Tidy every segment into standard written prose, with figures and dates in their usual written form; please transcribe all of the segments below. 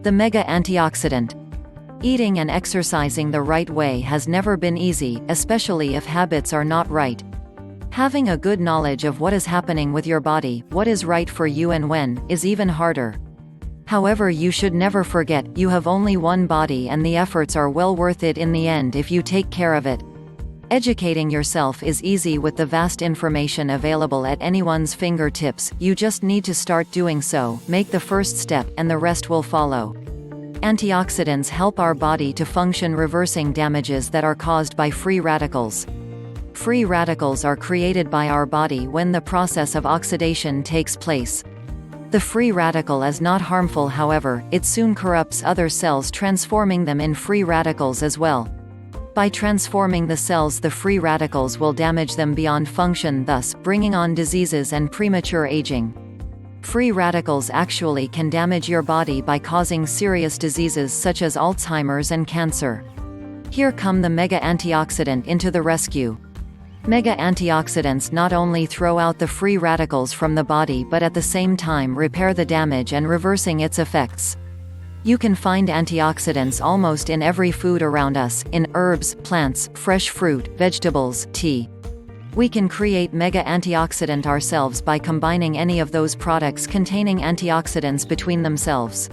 The Mega Antioxidant. Eating and exercising the right way has never been easy, especially if habits are not right. Having a good knowledge of what is happening with your body, what is right for you and when, is even harder. However, you should never forget, you have only one body and the efforts are well worth it in the end if you take care of it. Educating yourself is easy with the vast information available at anyone's fingertips. You just need to start doing so, make the first step, and the rest will follow. Antioxidants help our body to function, reversing damages that are caused by free radicals. Free radicals are created by our body when the process of oxidation takes place. The free radical is not harmful, however, it soon corrupts other cells, transforming them in free radicals as well. By transforming the cells, the free radicals will damage them beyond function, thus bringing on diseases and premature aging. Free radicals actually can damage your body by causing serious diseases such as Alzheimer's and cancer. Here come the Mega Antioxidant into the rescue. Mega Antioxidants not only throw out the free radicals from the body but at the same time repair the damage and reversing its effects. You can find antioxidants almost in every food around us, in herbs, plants, fresh fruit, vegetables, tea. We can create Mega Antioxidant ourselves by combining any of those products containing antioxidants between themselves.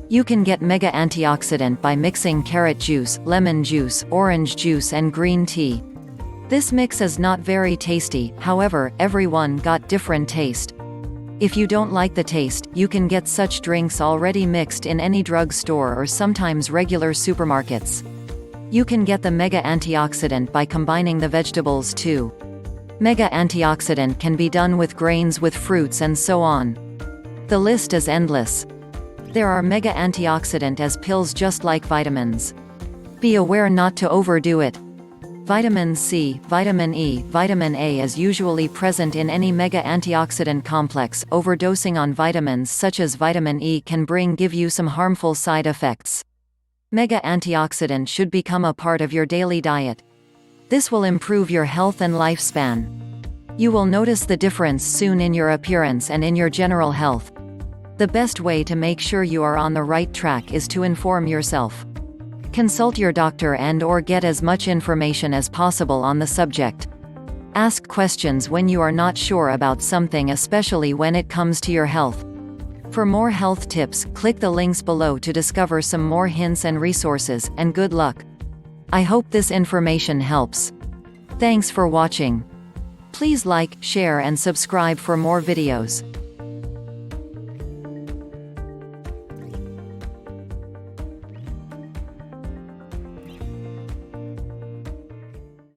You can get Mega Antioxidant by mixing carrot juice, lemon juice, orange juice and green tea. This mix is not very tasty, however, everyone got different taste. If you don't like the taste, you can get such drinks already mixed in any drugstore or sometimes regular supermarkets. You can get the Mega Antioxidant by combining the vegetables too. Mega Antioxidant can be done with grains, with fruits and so on. The list is endless. There are Mega Antioxidant as pills just like vitamins. Be aware not to overdo it. Vitamin C, vitamin E, vitamin A is usually present in any Mega Antioxidant complex. Overdosing on vitamins such as vitamin E can give you some harmful side effects. Mega Antioxidant should become a part of your daily diet. This will improve your health and lifespan. You will notice the difference soon in your appearance and in your general health. The best way to make sure you are on the right track is to inform yourself. Consult your doctor and/or get as much information as possible on the subject. Ask questions when you are not sure about something, especially when it comes to your health. For more health tips, click the links below to discover some more hints and resources, and good luck. I hope this information helps. Thanks for watching. Please like, share and subscribe for more videos.